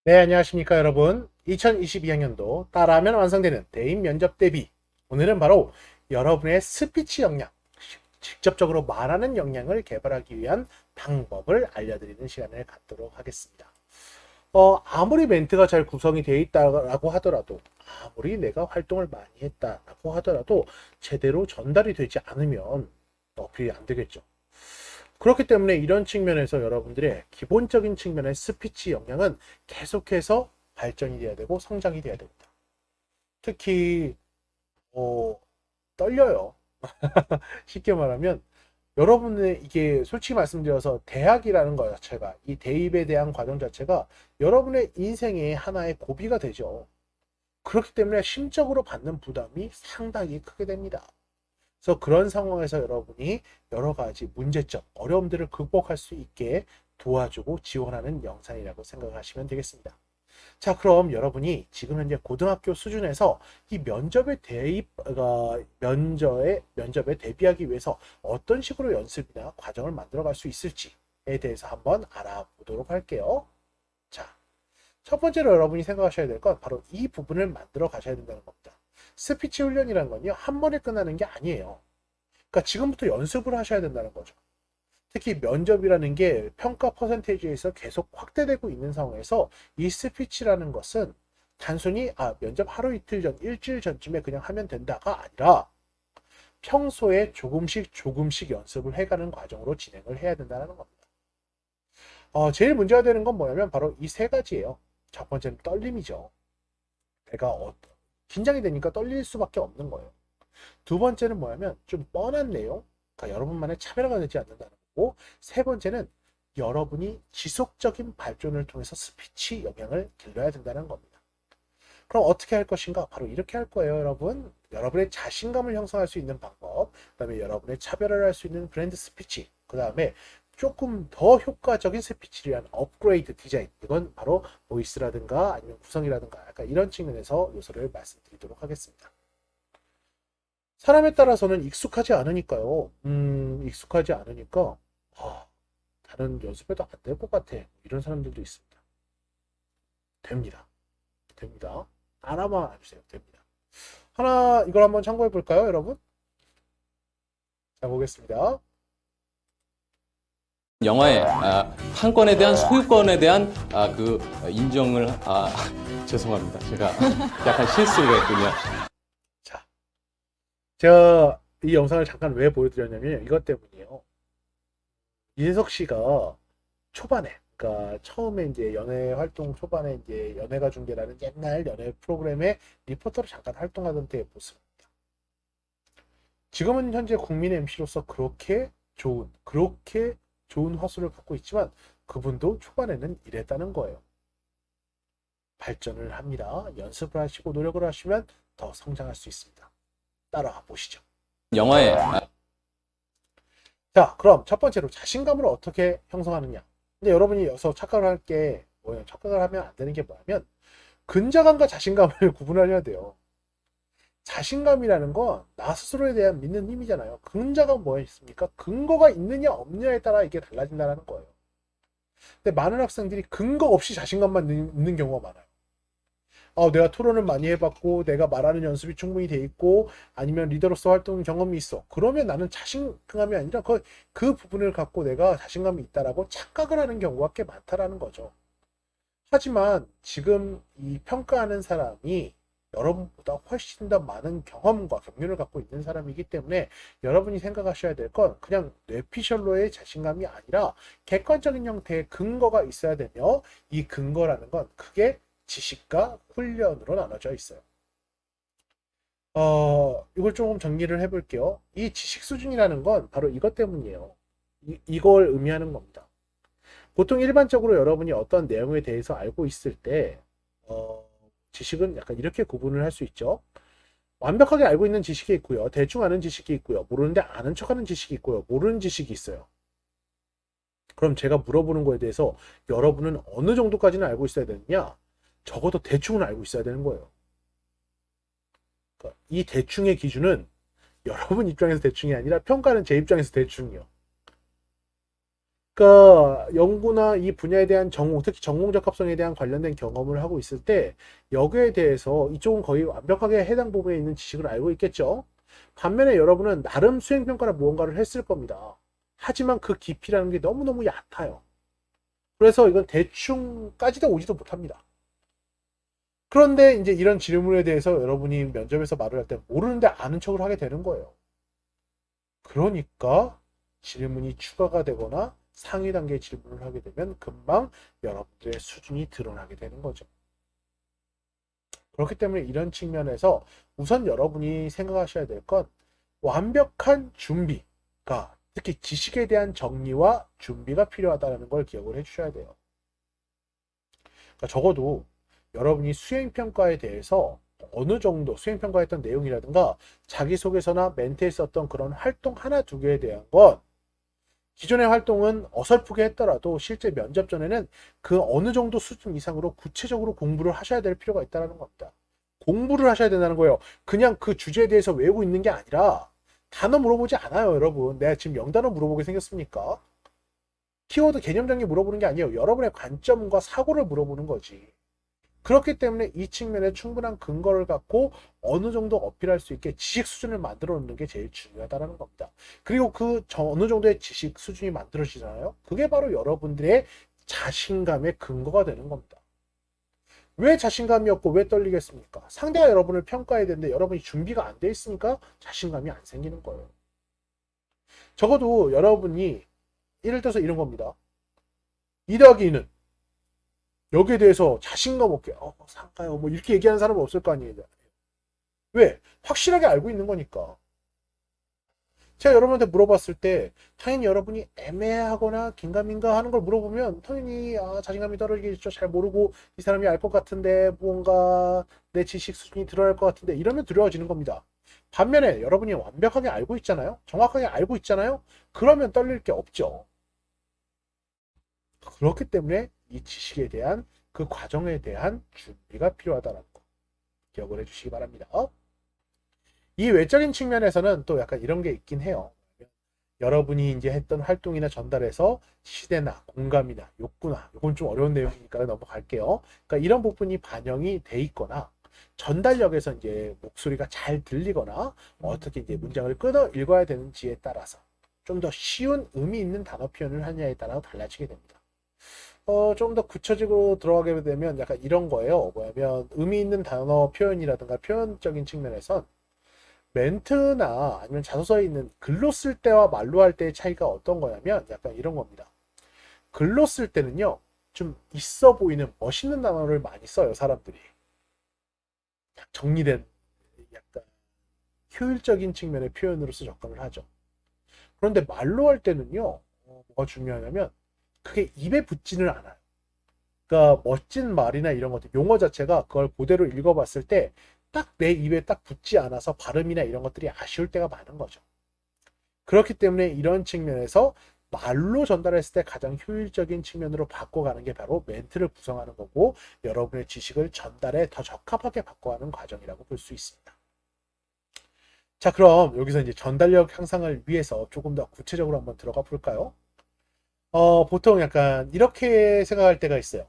네, 안녕하십니까, 여러분. 2022학년도 따라하면 완성되는 대인 면접 대비. 오늘은 바로 여러분의 스피치 역량, 직접적으로 말하는 역량을 개발하기 위한 방법을 알려드리는 시간을 갖도록 하겠습니다. 아무리 멘트가 잘 구성이 되어 있다라고 하더라도, 아무리 내가 활동을 많이 했다라고 하더라도, 제대로 전달이 되지 않으면 어필이 안 되겠죠. 그렇기 때문에 이런 측면에서 여러분들의 기본적인 측면의 스피치 역량은 계속해서 발전이 돼야 되고 성장이 돼야 됩니다. 특히 어, 떨려요. 쉽게 말하면 여러분의 이게 솔직히 말씀드려서 대학이라는 것 자체가 이 대입에 대한 과정 자체가 여러분의 인생의 하나의 고비가 되죠. 그렇기 때문에 심적으로 받는 부담이 상당히 크게 됩니다. 그래서 그런 상황에서 여러분이 여러 가지 문제점, 어려움들을 극복할 수 있게 도와주고 지원하는 영상이라고 생각하시면 되겠습니다. 자, 그럼 여러분이 지금 현재 고등학교 수준에서 이 면접에 대비하기 위해서 어떤 식으로 연습이나 과정을 만들어 갈 수 있을지에 대해서 한번 알아보도록 할게요. 자, 첫 번째로 여러분이 생각하셔야 될 건 바로 이 부분을 만들어 가셔야 된다는 겁니다. 스피치 훈련이라는 건요, 한 번에 끝나는 게 아니에요. 그러니까 지금부터 연습을 하셔야 된다는 거죠. 특히 면접이라는 게 평가 퍼센테이지에서 계속 확대되고 있는 상황에서 이 스피치라는 것은 단순히 면접 하루 이틀 전, 일주일 전쯤에 그냥 하면 된다가 아니라 평소에 조금씩 조금씩 연습을 해가는 과정으로 진행을 해야 된다는 겁니다. 제일 문제가 되는 건 뭐냐면 바로 이 세 가지예요. 첫 번째는 떨림이죠. 내가 긴장이 되니까 떨릴 수밖에 없는 거예요. 두 번째는 뭐냐면 좀 뻔한 내용, 그러니까 여러분만의 차별화가 되지 않는다는 거고, 세 번째는 여러분이 지속적인 발전을 통해서 스피치 역량을 길러야 된다는 겁니다. 그럼 어떻게 할 것인가? 바로 이렇게 할 거예요, 여러분. 여러분의 자신감을 형성할 수 있는 방법, 그다음에 여러분의 차별화를 할 수 있는 브랜드 스피치, 그다음에 조금 더 효과적인 스피치를 위한 업그레이드 디자인. 이건 바로 보이스라든가 아니면 구성이라든가 약간 이런 측면에서 요소를 말씀드리도록 하겠습니다. 사람에 따라서는 익숙하지 않으니까요. 익숙하지 않으니까 다른 연습해도 안 될 것 같아. 이런 사람들도 있습니다. 됩니다. 됩니다. 하나만 해주세요. 됩니다. 하나 이걸 한번 참고해 볼까요, 여러분? 자 보겠습니다. 영화의 한 건에 대한 소유권에 대한 그 인정을 죄송합니다. 제가 약간 실수를 했군요. 자, 제가 이 영상을 잠깐 왜 보여드렸냐면 이것 때문이에요. 이재석 씨가 초반에, 그러니까 처음에 이제 연애 활동 초반에 이제 연애가 중계라는 옛날 연애 프로그램의 리포터로 잠깐 활동하던 때의 모습입니다. 지금은 현재 국민 MC로서 그렇게 좋은 화수를 갖고 있지만 그분도 초반에는 이랬다는 거예요. 발전을 합니다. 연습을 하시고 노력을 하시면 더 성장할 수 있습니다. 따라와 보시죠. 영화의 자, 그럼 첫 번째로 자신감을 어떻게 형성하느냐. 근데 여러분이 여기서 착각을 할 게 뭐예요? 착각을 하면 안 되는 게 뭐냐면 근자감과 자신감을 구분하셔야 돼요. 자신감이라는 건 나 스스로에 대한 믿는 힘이잖아요. 근자가 뭐였습니까? 근거가 있느냐 없느냐에 따라 이게 달라진다는 거예요. 근데 많은 학생들이 근거 없이 자신감만 있는 경우가 많아요. 내가 토론을 많이 해봤고, 내가 말하는 연습이 충분히 돼 있고, 아니면 리더로서 활동 경험이 있어. 그러면 나는 자신감이 아니라 그 부분을 갖고 내가 자신감이 있다라고 착각을 하는 경우가 꽤 많다라는 거죠. 하지만 지금 이 평가하는 사람이 여러분보다 훨씬 더 많은 경험과 경륜을 갖고 있는 사람이기 때문에 여러분이 생각하셔야 될 건 그냥 뇌피셜로의 자신감이 아니라 객관적인 형태의 근거가 있어야 되며 이 근거라는 건 크게 지식과 훈련으로 나눠져 있어요. 이걸 조금 정리를 해볼게요. 이 지식 수준이라는 건 바로 이것 때문이에요. 이걸 의미하는 겁니다. 보통 일반적으로 여러분이 어떤 내용에 대해서 알고 있을 때, 지식은 약간 이렇게 구분을 할 수 있죠. 완벽하게 알고 있는 지식이 있고요. 대충 아는 지식이 있고요. 모르는데 아는 척하는 지식이 있고요. 모르는 지식이 있어요. 그럼 제가 물어보는 거에 대해서 여러분은 어느 정도까지는 알고 있어야 되느냐? 적어도 대충은 알고 있어야 되는 거예요. 그러니까 이 대충의 기준은 여러분 입장에서 대충이 아니라 평가는 제 입장에서 대충이요. 그러니까 연구나 이 분야에 대한 전공, 특히 전공 적합성에 대한 관련된 경험을 하고 있을 때 여기에 대해서 이쪽은 거의 완벽하게 해당 부분에 있는 지식을 알고 있겠죠. 반면에 여러분은 나름 수행평가나 무언가를 했을 겁니다. 하지만 그 깊이라는 게 너무너무 얕아요. 그래서 이건 대충까지도 오지도 못합니다. 그런데 이제 이런 질문에 대해서 여러분이 면접에서 말을 할 때 모르는데 아는 척을 하게 되는 거예요. 그러니까 질문이 추가가 되거나 상위 단계의 질문을 하게 되면 금방 여러분들의 수준이 드러나게 되는 거죠. 그렇기 때문에 이런 측면에서 우선 여러분이 생각하셔야 될 건 완벽한 준비가, 특히 지식에 대한 정리와 준비가 필요하다는 걸 기억을 해주셔야 돼요. 그러니까 적어도 여러분이 수행평가에 대해서 어느 정도 수행평가했던 내용이라든가 자기소개서나 멘트에 썼던 그런 활동 하나 두 개에 대한 건 기존의 활동은 어설프게 했더라도 실제 면접 전에는 그 어느 정도 수준 이상으로 구체적으로 공부를 하셔야 될 필요가 있다는 겁니다. 공부를 하셔야 된다는 거예요. 그냥 그 주제에 대해서 외우고 있는 게 아니라 단어 물어보지 않아요, 여러분. 내가 지금 영단어 물어보게 생겼습니까? 키워드 개념 정리 물어보는 게 아니에요. 여러분의 관점과 사고를 물어보는 거지. 그렇기 때문에 이 측면에 충분한 근거를 갖고 어느 정도 어필할 수 있게 지식 수준을 만들어 놓는 게 제일 중요하다는 겁니다. 그리고 그 어느 정도의 지식 수준이 만들어지잖아요. 그게 바로 여러분들의 자신감의 근거가 되는 겁니다. 왜 자신감이 없고 왜 떨리겠습니까? 상대가 여러분을 평가해야 되는데 여러분이 준비가 안 돼 있으니까 자신감이 안 생기는 거예요. 적어도 여러분이 예를 들어서 이런 겁니다. 2 더하기 2는 여기에 대해서 자신감 없게 상가요 뭐 이렇게 얘기하는 사람은 없을 거 아니에요. 왜? 확실하게 알고 있는 거니까. 제가 여러분한테 물어봤을 때 당연히 여러분이 애매하거나 긴가민가 하는 걸 물어보면 당연히 자신감이 떨어지겠죠. 잘 모르고 이 사람이 알 것 같은데 무언가 내 지식 수준이 드러날 것 같은데 이러면 두려워지는 겁니다. 반면에 여러분이 완벽하게 알고 있잖아요. 정확하게 알고 있잖아요. 그러면 떨릴 게 없죠. 그렇기 때문에 이 지식에 대한 그 과정에 대한 준비가 필요하다는 거 기억을 해주시기 바랍니다. 이 외적인 측면에서는 또 약간 이런 게 있긴 해요. 여러분이 이제 했던 활동이나 전달에서 시대나 공감이나 욕구나, 이건 좀 어려운 내용이니까 넘어갈게요. 그러니까 이런 부분이 반영이 돼 있거나 전달력에서 이제 목소리가 잘 들리거나 어떻게 이제 문장을 끊어 읽어야 되는지에 따라서 좀 더 쉬운 의미 있는 단어 표현을 하냐에 따라 달라지게 됩니다. 좀 더 구체적으로 들어가게 되면 약간 이런 거예요. 뭐냐면 의미 있는 단어 표현이라든가 표현적인 측면에선 멘트나 아니면 자소서에 있는 글로 쓸 때와 말로 할 때의 차이가 어떤 거냐면 약간 이런 겁니다. 글로 쓸 때는요, 좀 있어 보이는 멋있는 단어를 많이 써요, 사람들이. 정리된 약간 효율적인 측면의 표현으로서 접근을 하죠. 그런데 말로 할 때는요, 뭐가 중요하냐면 그게 입에 붙지는 않아요. 그러니까 멋진 말이나 이런 것들, 용어 자체가 그걸 그대로 읽어봤을 때 딱 내 입에 딱 붙지 않아서 발음이나 이런 것들이 아쉬울 때가 많은 거죠. 그렇기 때문에 이런 측면에서 말로 전달했을 때 가장 효율적인 측면으로 바꿔가는 게 바로 멘트를 구성하는 거고 여러분의 지식을 전달에 더 적합하게 바꿔가는 과정이라고 볼 수 있습니다. 자, 그럼 여기서 이제 전달력 향상을 위해서 조금 더 구체적으로 한번 들어가 볼까요? 보통 약간 이렇게 생각할 때가 있어요.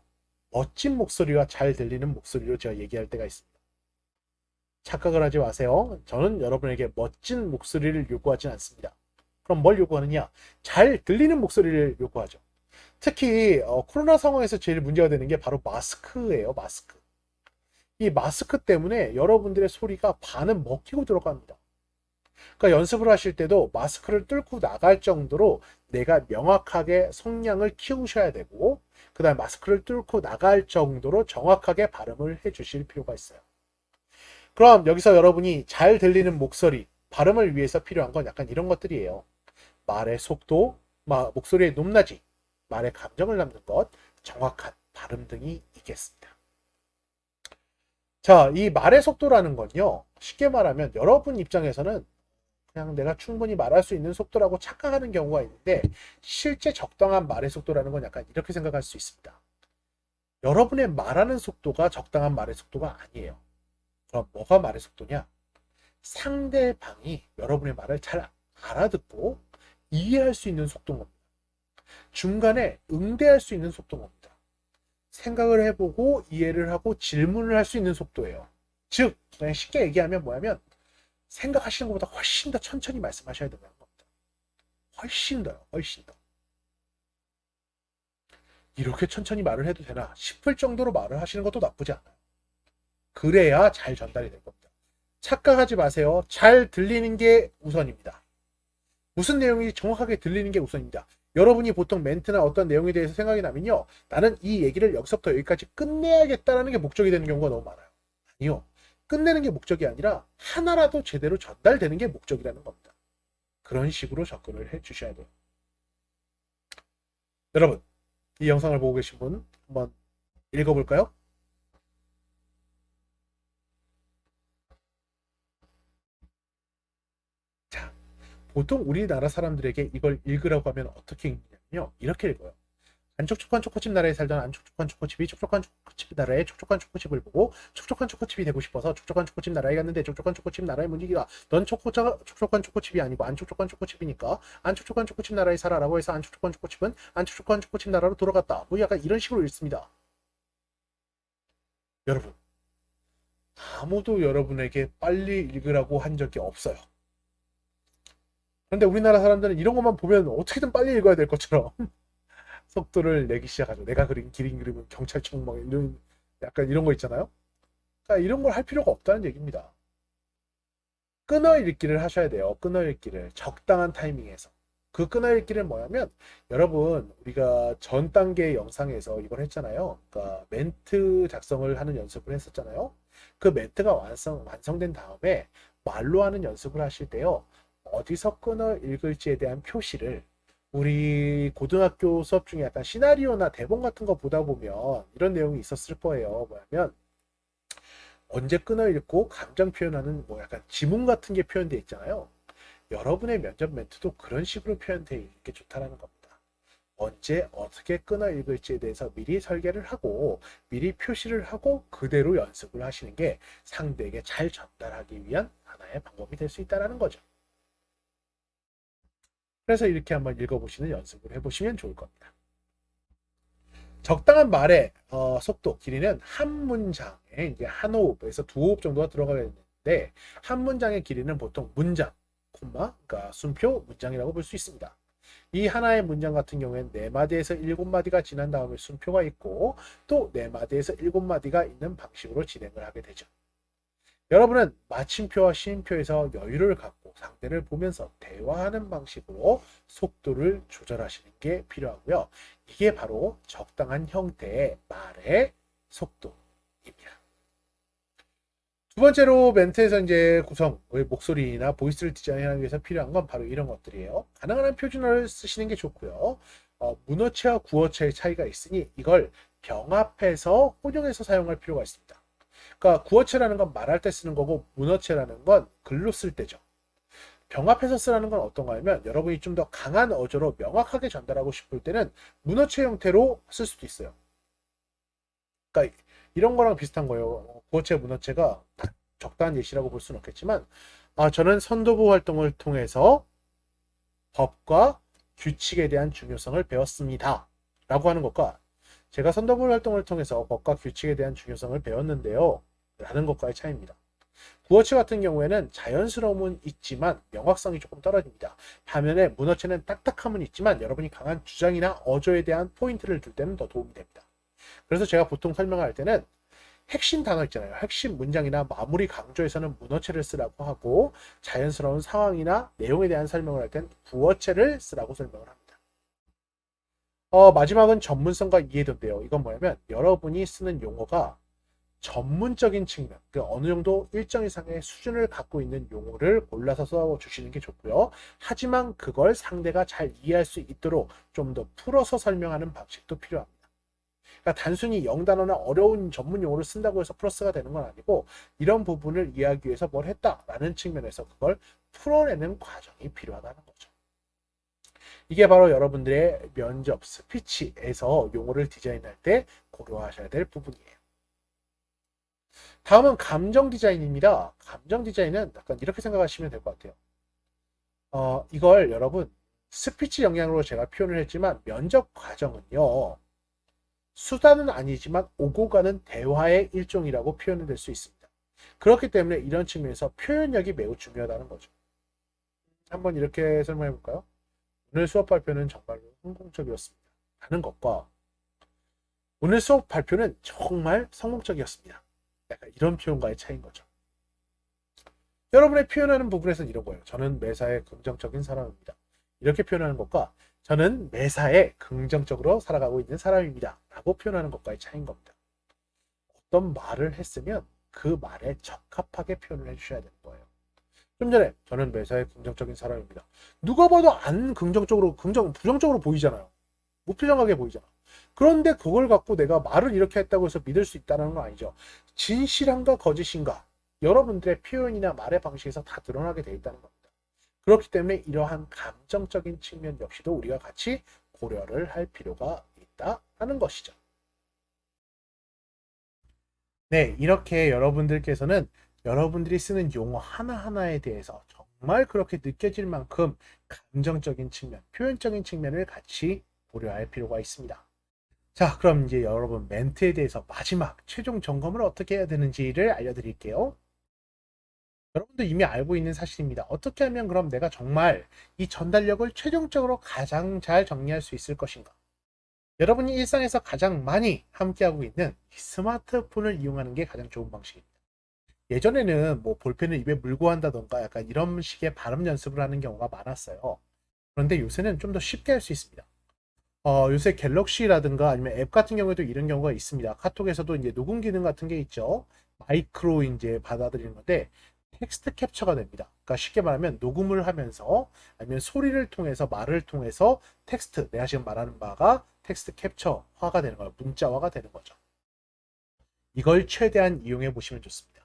멋진 목소리와 잘 들리는 목소리로 제가 얘기할 때가 있습니다. 착각을 하지 마세요. 저는 여러분에게 멋진 목소리를 요구하지 않습니다. 그럼 뭘 요구하느냐? 잘 들리는 목소리를 요구하죠. 특히 코로나 상황에서 제일 문제가 되는 게 바로 마스크예요. 마스크. 이 마스크 때문에 여러분들의 소리가 반은 먹히고 들어갑니다. 그러니까 연습을 하실 때도 마스크를 뚫고 나갈 정도로 내가 명확하게 성량을 키우셔야 되고 그 다음에 마스크를 뚫고 나갈 정도로 정확하게 발음을 해 주실 필요가 있어요. 그럼 여기서 여러분이 잘 들리는 목소리, 발음을 위해서 필요한 건 약간 이런 것들이에요. 말의 속도, 목소리의 높낮이, 말의 감정을 담는 것, 정확한 발음 등이 있겠습니다. 자, 이 말의 속도라는 건요. 쉽게 말하면 여러분 입장에서는 그냥 내가 충분히 말할 수 있는 속도라고 착각하는 경우가 있는데 실제 적당한 말의 속도라는 건 약간 이렇게 생각할 수 있습니다. 여러분의 말하는 속도가 적당한 말의 속도가 아니에요. 그럼 뭐가 말의 속도냐? 상대방이 여러분의 말을 잘 알아듣고 이해할 수 있는 속도인 겁니다. 중간에 응대할 수 있는 속도인 겁니다. 생각을 해보고 이해를 하고 질문을 할 수 있는 속도예요. 즉, 그냥 쉽게 얘기하면 뭐냐면 생각하시는 것보다 훨씬 더 천천히 말씀하셔야 된다는 겁니다. 훨씬 더요. 훨씬 더. 이렇게 천천히 말을 해도 되나 싶을 정도로 말을 하시는 것도 나쁘지 않아요. 그래야 잘 전달이 될 겁니다. 착각하지 마세요. 잘 들리는 게 우선입니다. 무슨 내용이 정확하게 들리는 게 우선입니다. 여러분이 보통 멘트나 어떤 내용에 대해서 생각이 나면요. 나는 이 얘기를 여기서부터 여기까지 끝내야겠다라는 게 목적이 되는 경우가 너무 많아요. 아니요. 끝내는 게 목적이 아니라 하나라도 제대로 전달되는 게 목적이라는 겁니다. 그런 식으로 접근을 해 주셔야 돼요. 여러분, 이 영상을 보고 계신 분 한번 읽어볼까요? 자, 보통 우리나라 사람들에게 이걸 읽으라고 하면 어떻게 읽냐면요. 이렇게 읽어요. 안촉촉한 초코칩 나라에 살던 안촉촉한 초코칩이 촉촉한 초코칩 나라의 촉촉한 초코칩을 보고 촉촉한 초코칩이 되고 싶어서 촉촉한 초코칩 나라에 갔는데 촉촉한 초코칩 나라의 문지기가 넌 촉촉한 초코칩이 아니고 안촉촉한 초코칩이니까 안촉촉한 초코칩 나라에 살아라고 해서 안촉촉한 초코칩은 안촉촉한 초코칩 나라로 돌아갔다. 뭐 약간 이런 식으로 읽습니다. 여러분, 아무도 여러분에게 빨리 읽으라고 한 적이 없어요. 그런데 우리나라 사람들은 이런 것만 보면 어떻게든 빨리 읽어야 될 것처럼 속도를 내기 시작하죠. 내가 그린 긴 그림은 경찰청 막 이런 약간 이런 거 있잖아요. 그러니까 이런 걸 할 필요가 없다는 얘기입니다. 끊어 읽기를 하셔야 돼요. 끊어 읽기를 적당한 타이밍에서. 그 끊어 읽기는 뭐냐면 여러분 우리가 전 단계 영상에서 이걸 했잖아요. 그러니까 멘트 작성을 하는 연습을 했었잖아요. 그 멘트가 완성된 다음에 말로 하는 연습을 하실 때요. 어디서 끊어 읽을지에 대한 표시를 우리 고등학교 수업 중에 약간 시나리오나 대본 같은 거 보다 보면 이런 내용이 있었을 거예요. 뭐냐면 언제 끊어 읽고 감정 표현하는 뭐 약간 지문 같은 게 표현되어 있잖아요. 여러분의 면접 멘트도 그런 식으로 표현되어 있는 게 좋다라는 겁니다. 언제 어떻게 끊어 읽을지에 대해서 미리 설계를 하고 미리 표시를 하고 그대로 연습을 하시는 게 상대에게 잘 전달하기 위한 하나의 방법이 될 수 있다는 거죠. 그래서 이렇게 한번 읽어보시는 연습을 해보시면 좋을 겁니다. 적당한 말의 속도, 길이는 한 문장에 이제 한 호흡에서 두 호흡 정도가 들어가겠는데 한 문장의 길이는 보통 문장, 콤마, 그러니까 순표, 문장이라고 볼 수 있습니다. 이 하나의 문장 같은 경우에는 4마디에서 7마디가 지난 다음에 순표가 있고 또 4마디에서 7마디가 있는 방식으로 진행을 하게 되죠. 여러분은 마침표와 시임표에서 여유를 갖고 상대를 보면서 대화하는 방식으로 속도를 조절하시는 게 필요하고요. 이게 바로 적당한 형태의 말의 속도입니다. 두 번째로 멘트에서 이제 구성, 목소리나 보이스를 디자인하기 위해서 필요한 건 바로 이런 것들이에요. 가능한 한 표준어를 쓰시는 게 좋고요. 문어체와 구어체의 차이가 있으니 이걸 병합해서 혼용해서 사용할 필요가 있습니다. 그러니까 구어체라는 건 말할 때 쓰는 거고 문어체라는 건 글로 쓸 때죠. 병합해서 쓰라는 건 어떤가 하면 여러분이 좀 더 강한 어조로 명확하게 전달하고 싶을 때는 문어체 형태로 쓸 수도 있어요. 그러니까 이런 거랑 비슷한 거예요. 구어체, 문어체가 적당한 예시라고 볼 수는 없겠지만 저는 선도부 활동을 통해서 법과 규칙에 대한 중요성을 배웠습니다. 라고 하는 것과 제가 선도부 활동을 통해서 법과 규칙에 대한 중요성을 배웠는데요. 라는 것과의 차이입니다. 구어체 같은 경우에는 자연스러움은 있지만 명확성이 조금 떨어집니다. 반면에 문어체는 딱딱함은 있지만 여러분이 강한 주장이나 어조에 대한 포인트를 줄 때는 더 도움이 됩니다. 그래서 제가 보통 설명할 때는 핵심 단어 있잖아요. 핵심 문장이나 마무리 강조에서는 문어체를 쓰라고 하고 자연스러운 상황이나 내용에 대한 설명을 할 땐 구어체를 쓰라고 설명을 합니다. 마지막은 전문성과 이해도인데요. 이건 뭐냐면 여러분이 쓰는 용어가 전문적인 측면, 어느 정도 일정 이상의 수준을 갖고 있는 용어를 골라서 써주시는 게 좋고요. 하지만 그걸 상대가 잘 이해할 수 있도록 좀 더 풀어서 설명하는 방식도 필요합니다. 그러니까 단순히 영단어나 어려운 전문 용어를 쓴다고 해서 플러스가 되는 건 아니고 이런 부분을 이해하기 위해서 뭘 했다라는 측면에서 그걸 풀어내는 과정이 필요하다는 거죠. 이게 바로 여러분들의 면접 스피치에서 용어를 디자인할 때 고려하셔야 될 부분이에요. 다음은 감정 디자인입니다. 감정 디자인은 약간 이렇게 생각하시면 될 것 같아요. 이걸 여러분 스피치 역량으로 제가 표현을 했지만 면접 과정은요. 수단은 아니지만 오고 가는 대화의 일종이라고 표현이 될 수 있습니다. 그렇기 때문에 이런 측면에서 표현력이 매우 중요하다는 거죠. 한번 이렇게 설명해 볼까요? 오늘 수업 발표는 정말로 성공적이었습니다. 라는 것과 오늘 수업 발표는 정말 성공적이었습니다. 약간 이런 표현과의 차이인 거죠. 여러분의 표현하는 부분에서는 이런 거예요. 저는 매사에 긍정적인 사람입니다. 이렇게 표현하는 것과 저는 매사에 긍정적으로 살아가고 있는 사람입니다. 라고 표현하는 것과의 차이인 겁니다. 어떤 말을 했으면 그 말에 적합하게 표현을 해주셔야 되는 거예요. 좀 전에 저는 매사에 긍정적인 사람입니다. 누가 봐도 안 긍정적으로, 부정적으로 보이잖아요. 무표정하게 보이잖아. 그런데 그걸 갖고 내가 말을 이렇게 했다고 해서 믿을 수 있다는 건 아니죠. 진실한가 거짓인가 여러분들의 표현이나 말의 방식에서 다 드러나게 돼 있다는 겁니다. 그렇기 때문에 이러한 감정적인 측면 역시도 우리가 같이 고려를 할 필요가 있다는 것이죠. 네, 이렇게 여러분들께서는 여러분들이 쓰는 용어 하나하나에 대해서 정말 그렇게 느껴질 만큼 감정적인 측면, 표현적인 측면을 같이 고려할 필요가 있습니다. 자, 그럼 이제 여러분 멘트에 대해서 마지막 최종 점검을 어떻게 해야 되는지를 알려드릴게요. 여러분도 이미 알고 있는 사실입니다. 어떻게 하면 그럼 내가 정말 이 전달력을 최종적으로 가장 잘 정리할 수 있을 것인가? 여러분이 일상에서 가장 많이 함께하고 있는 이 스마트폰을 이용하는 게 가장 좋은 방식입니다. 예전에는 뭐 볼펜을 입에 물고 한다던가 약간 이런 식의 발음 연습을 하는 경우가 많았어요. 그런데 요새는 좀 더 쉽게 할 수 있습니다. 요새 갤럭시라든가 아니면 앱 같은 경우에도 이런 경우가 있습니다. 카톡에서도 이제 녹음 기능 같은 게 있죠. 마이크로 이제 받아들이는 건데 텍스트 캡처가 됩니다. 그러니까 쉽게 말하면 녹음을 하면서 아니면 소리를 통해서 말을 통해서 텍스트, 내가 지금 말하는 바가 텍스트 캡처화가 되는 거예요. 문자화가 되는 거죠. 이걸 최대한 이용해 보시면 좋습니다.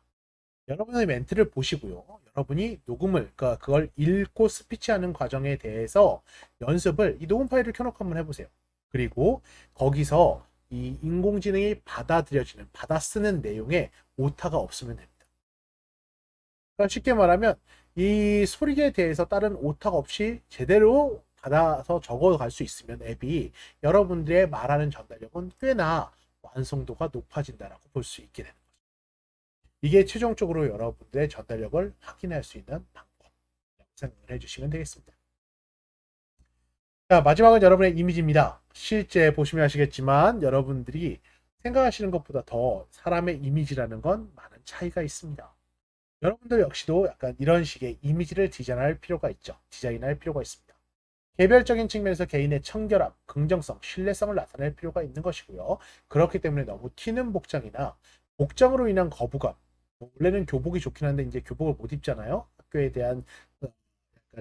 여러분의 멘트를 보시고요. 여러분이 녹음을, 그러니까 그걸 읽고 스피치하는 과정에 대해서 연습을 이 녹음 파일을 켜놓고 한번 해보세요. 그리고 거기서 이 인공지능이 받아들여지는, 받아쓰는 내용에 오타가 없으면 됩니다. 그러니까 쉽게 말하면 이 소리에 대해서 다른 오타가 없이 제대로 받아서 적어갈 수 있으면 앱이 여러분들의 말하는 전달력은 꽤나 완성도가 높아진다라고 볼 수 있게 되는 거죠. 이게 최종적으로 여러분들의 전달력을 확인할 수 있는 방법. 생각을 해주시면 되겠습니다. 자, 마지막은 여러분의 이미지입니다. 실제 보시면 아시겠지만 여러분들이 생각하시는 것보다 더 사람의 이미지라는 건 많은 차이가 있습니다. 여러분들 역시도 약간 이런 식의 이미지를 디자인할 필요가 있죠. 디자인할 필요가 있습니다. 개별적인 측면에서 개인의 청결함, 긍정성, 신뢰성을 나타낼 필요가 있는 것이고요. 그렇기 때문에 너무 튀는 복장이나 복장으로 인한 거부감, 원래는 교복이 좋긴 한데 이제 교복을 못 입잖아요. 학교에 대한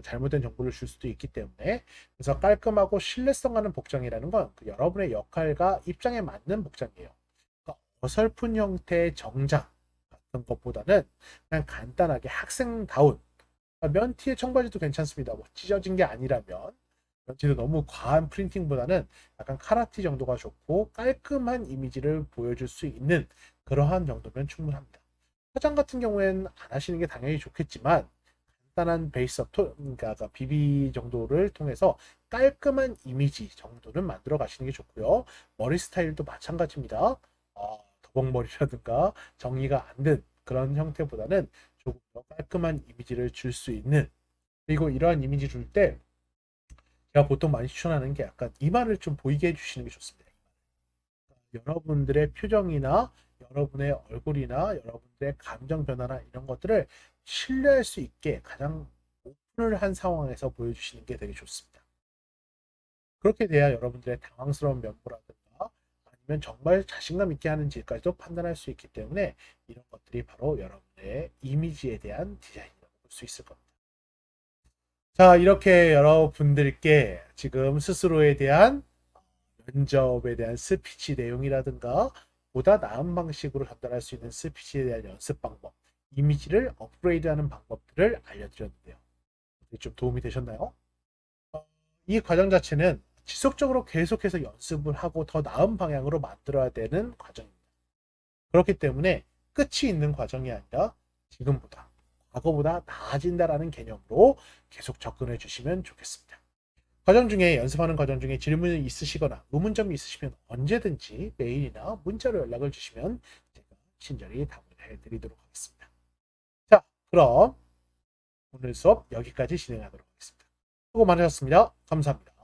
잘못된 정보를 줄 수도 있기 때문에 그래서 깔끔하고 신뢰성 가는 복장이라는 건 여러분의 역할과 입장에 맞는 복장이에요. 그러니까 어설픈 형태의 정장 같은 것보다는 그냥 간단하게 학생다운 면티의 청바지도 괜찮습니다. 뭐 찢어진 게 아니라면 면티도 너무 과한 프린팅보다는 약간 카라티 정도가 좋고 깔끔한 이미지를 보여줄 수 있는 그러한 정도면 충분합니다. 화장 같은 경우에는 안 하시는 게 당연히 좋겠지만 간단한 베이스업 그러니까 BB 정도를 통해서 깔끔한 이미지 정도는 만들어 가시는 게 좋고요. 머리 스타일도 마찬가지입니다. 더벅머리라든가 정리가 안 된 그런 형태보다는 조금 더 깔끔한 이미지를 줄 수 있는, 그리고 이러한 이미지 줄 때 제가 보통 많이 추천하는 게 약간 이마를 좀 보이게 해주시는 게 좋습니다. 여러분들의 표정이나 여러분의 얼굴이나 여러분들의 감정 변화나 이런 것들을 신뢰할 수 있게 가장 오픈을 한 상황에서 보여주시는 게 되게 좋습니다. 그렇게 돼야 여러분들의 당황스러운 면모라든가 아니면 정말 자신감 있게 하는지까지도 판단할 수 있기 때문에 이런 것들이 바로 여러분의 이미지에 대한 디자인이라고 볼 수 있을 겁니다. 자, 이렇게 여러분들께 지금 스스로에 대한 면접에 대한 스피치 내용이라든가 보다 나은 방식으로 전달할 수 있는 스피치에 대한 연습 방법, 이미지를 업그레이드하는 방법들을 알려드렸는데요. 좀 도움이 되셨나요? 이 과정 자체는 지속적으로 계속해서 연습을 하고 더 나은 방향으로 만들어야 되는 과정입니다. 그렇기 때문에 끝이 있는 과정이 아니라 지금보다, 과거보다 나아진다라는 개념으로 계속 접근해 주시면 좋겠습니다. 과정 중에 연습하는 과정 중에 질문이 있으시거나 의문점이 있으시면 언제든지 메일이나 문자로 연락을 주시면 제가 친절히 답을 해드리도록 하겠습니다. 자, 그럼 오늘 수업 여기까지 진행하도록 하겠습니다. 수고 많으셨습니다. 감사합니다.